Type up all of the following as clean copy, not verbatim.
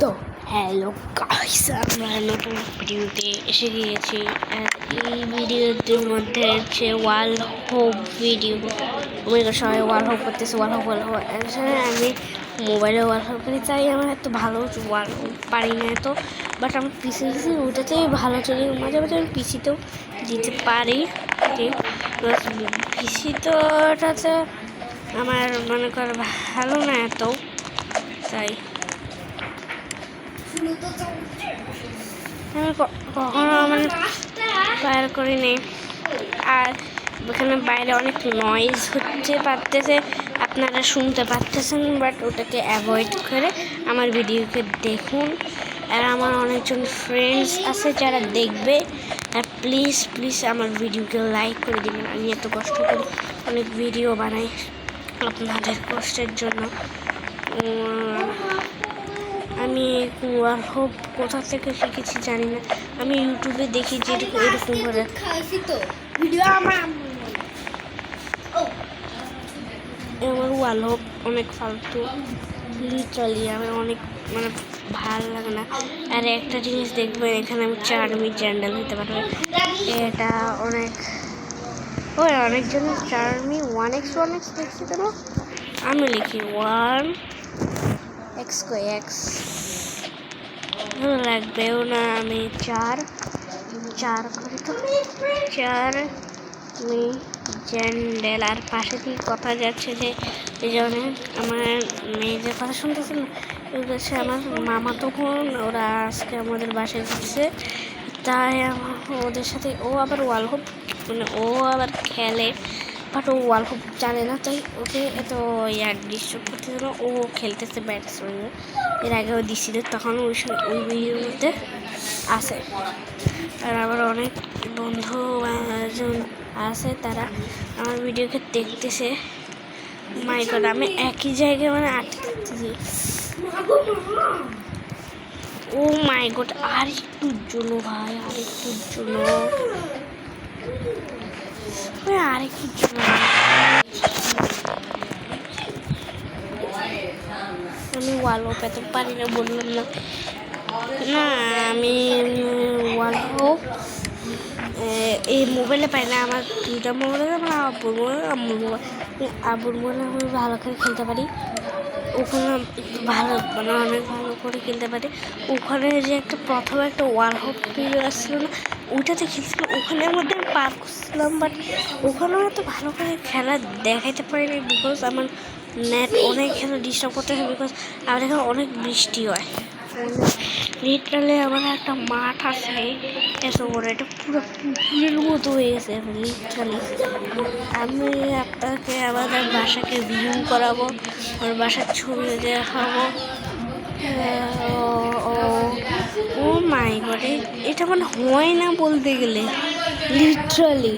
তো hello guys, আমরা নতুন ভিডিওতে এসে গিয়েছি। এই ভিডিওটির মধ্যে হচ্ছে ওয়াল হোপ ভিডিও। সবাই ওয়াল হোপ করতেছে, ওয়াল হোপ আমি মোবাইলে ওয়াল হোপ করি, তাই আমার এত ভালো ওয়াল হোপ পারি না এত, বাট আমার পিসি ওটাতেই ভালো চলে। মাঝে মাঝে আমি পিসিতেও দিতে পারি, পিসি তো ওটাতে আমার মনে কর ভালো না এত, তাই আমি কখনো মানে ফায়ার করিনি। আর ওখানে বাইরে অনেক নয়েজ হচ্ছে পারতেছে, আপনারা শুনতে পারতেছেন, বাট ওটাকে অ্যাভয়েড করে আমার ভিডিওকে দেখুন। আর আমার অনেকজন ফ্রেন্ডস আছে যারা দেখবে, আর প্লিজ প্লিজ আমার ভিডিওকে লাইক করে দিবেন। আমি এত কষ্ট করে অনেক ভিডিও বানাই আপনাদের কষ্টের জন্য। আমি ওয়াল হোপ কোথা থেকে শিখেছি জানি না, আমি ইউটিউবে দেখি যে এরকম করে আমার ওয়াল হোপ অনেক ফালতু, লিটারালি আমার অনেক মানে ভালো লাগে না। আর একটা জিনিস দেখবেন, এখানে আমি চার্মি চ্যান্ডেল হতে পারবে, এটা অনেক অনেকজনের চার্মি 1x দেখছি কেন, আমি লিখি 1x ভালো লাগবেও না, আমি চার করি তো 4 চ্যান্ডেল। আর পাশে দিয়ে কথা যাচ্ছে যে এই জন্য আমার মেয়েদের কথা শুনতেছিল, হচ্ছে আমার মামা, তখন ওরা আজকে আমাদের বাসায় ঘুরছে, তাই ওদের সাথে ও আবার ওয়াল হোপ মানে ও আবার খেলে, বাট ও ওয়াল হোপ জানে না, তাই ওকে এত ডিস্টার্ব করতেছিল। ও খেলতেছে ব্যাটসম্যান, এর আগেও দিছিল, তখন ওই ভিডিওর মধ্যে আছে। আর আমার অনেক বন্ধু আছে, তারা আমার ভিডিওকে দেখতেছে। মাই গড, আমি একই জায়গায় মানে আটকে থাকতেছি। ও মাই গড, আর একটুর জন্য ভাই, আরেকটুর জন্য আমি ওয়াল হোপ এত পারি না, বললাম না। না আমি ওয়াল হোপ এই মোবাইলে পাই না, আমার দুইটা মোবাইল আছে, আমার আব্বুর মোবাইল, আব্বুর মোবাইলে আমি ভালো করে খেলতে পারি। ওখানে একটু ভালো মানে অনেক ভালো করে খেলতে পারি। ওখানে যে প্রথমে একটা ওয়াল হোপ ভিডিও আসছিল না, ওইটাতে খেলছিল, ওখানের মধ্যে আমি পার করছিলাম, বাট ওখানেও এত ভালো করে খেলা দেখাইতে পারিনি, বিকজ আমার নেট অনেক ডিস্টার্ব করতে হয়, বিকজ আমার এখানে অনেক বৃষ্টি হয়। লিটারালি আমার একটা মাঠ আছে এত বড়, এটা পুরো পুকুরের মতো হয়ে গেছে লিটারালি। আমি আপনাকে আমাদের বাসাকে ভিউ করাবো, আমার বাসার ছবি দেখাবো। ও মাই গড, এটা মানে হয় না বলতে গেলে লিটারালি।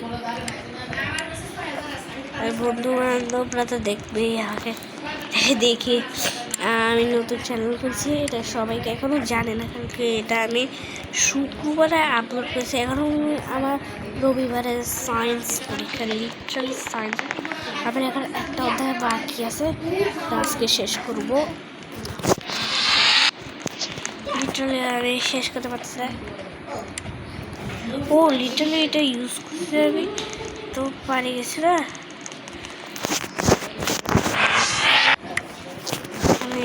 আর বন্ধু বান্ধবরা তো দেখবেই আমাকে দেখি। আমি নতুন চ্যানেল করছি, এটা সবাইকে এখনও জানে না, কারণ কি এটা আমি শুক্রবারে আপলোড করেছি। এখনও আমার রবিবারে সায়েন্স পরীক্ষা, লিটারালি সায়েন্স। আবার এখন একটা অধ্যায় বাকি আছে, আজকে শেষ করবো। লিটারালি আমি শেষ করতে পারছি না। ও লিটারালি এটা ইউজ করতে আমি তো পারে গেছে না,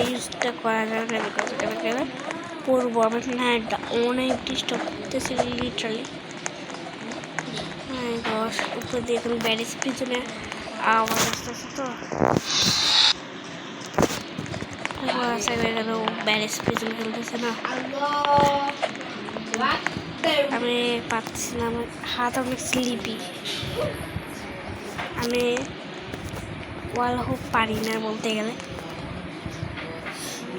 ইউজটা করা যাবে না, বিকজ এটা পড়বো আমার না, অনেক ডিস্টার্ব করতেছে লিটারালি। উপর দিয়ে এখন ব্যারিজ পিছনে আওয়াজ আসতেছে, তো ব্যারিজ পিছনে খেলতেছে না, আমি পাচ্ছি না, আমার হাত অনেক স্লিপি। আমি ওয়াল হোপ পারি না বলতে গেলে,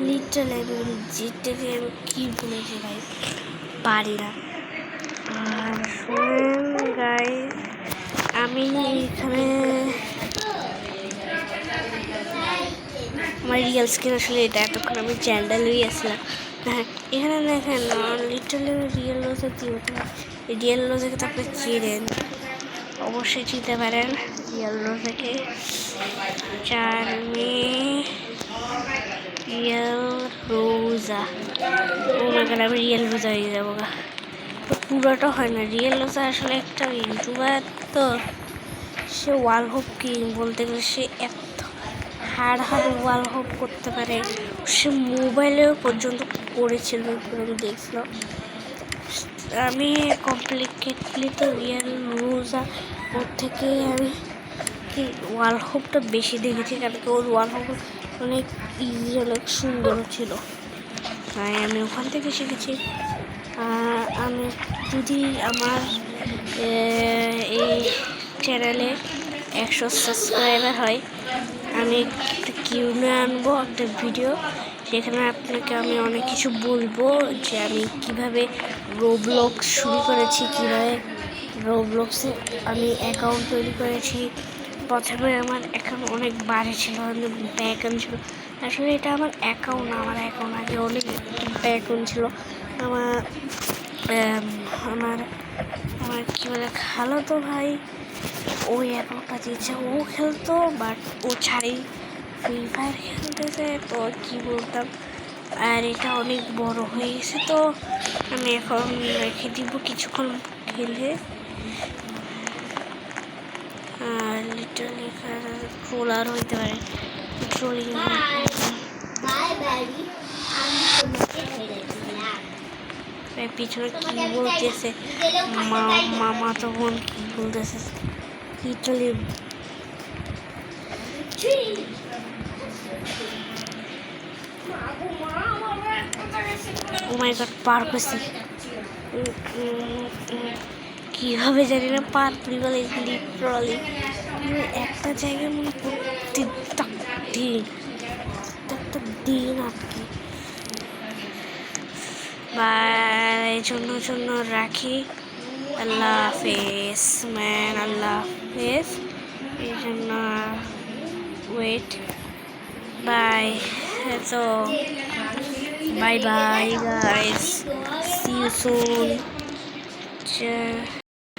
লিটারালি যেটাকে আমি কী বলেছি ভাই, পারি না। আর শুনেন গাই, আমি এখানে আমার রিয়েল স্কিন আসলে এটা, এতক্ষণ আমি চ্যান্ডেল আসলাম। হ্যাঁ, এখানে দেখেন লিটারালি রিয়েল রোজে রিয়েল রোজেকে তো আপনি চিনেন, অবশ্যই চিনতে পারেন রিয়েল রোজেকে। চার্মি রিয়েল রোজা। ও মাই গড, আমি রিয়েল রোজা হয়ে যাবো গা। পুরোটা হয় না, রিয়েল রোজা আসলে একটা ইউটিউবার, তো সে ওয়াল হোপ কিং বলতে গেলে সে এত হাড় ওয়াল হোপ করতে পারে। সে মোবাইলেও পর্যন্ত করেছিল, আমি দেখছিলাম। আমি কমপ্লিকেটলি তো রিয়েল রোজা ওর থেকে আমি কি ওয়াল হোপটা বেশি দেখেছি, কারণ কি ওর ওয়াল হোপ অনেক ইজি, অনেক সুন্দর ছিল, তাই আমি ওখান থেকে শিখেছি। আমি যদি আমার এই চ্যানেলে 100 সাবস্ক্রাইবার হয়, আমি একটা কিউনে আনবো একটা ভিডিও, সেখানে আপনাকে আমি অনেক কিছু বলবো, যে আমি কিভাবে রোবলক্স শুরু করেছি, কীভাবে রোবলক্সে আমি অ্যাকাউন্ট তৈরি করেছি। প্রথমে আমার অ্যাকাউন্ট অনেক বাড়ে ছিল, অ্যাকাউন্ট ছিল, আসলে এটা আমার অ্যাকাউন্ট না, আমার অ্যাকাউন্ট আগে অনেক অ্যাকাউন্ট ছিল। আমার আমার আমার কী বলে খালাতো ভাই ওই অ্যাকাউন্টটা দিয়েছে, ও খেলতো, বাট ও ছাড়ি ফ্রি ফায়ার খেলতেছে, তো কী বলতাম। আর এটা অনেক বড় হয়ে গেছে, তো আমি এখন রেখে দিব কিছুক্ষণ খেলে। আর লিটারলি ট্রোলার হইতে পারে, ট্রোলিং। পিছনে কি বলতেছে মামা, তখন কি বলতেছে লিটারলি। ও মাই গড, পার করছি, কীভাবে জানি না পার করি বলে লিটারালি একটা জায়গায় মনে প্রত্যেকটা দিন আটকে। বা এই জন্য রাখি। আল্লাহ হাফেজ ম্যান, আল্লাহ হাফেজ। এই জন্য ওয়েট, বাই। তো bye bye guys, see you soon.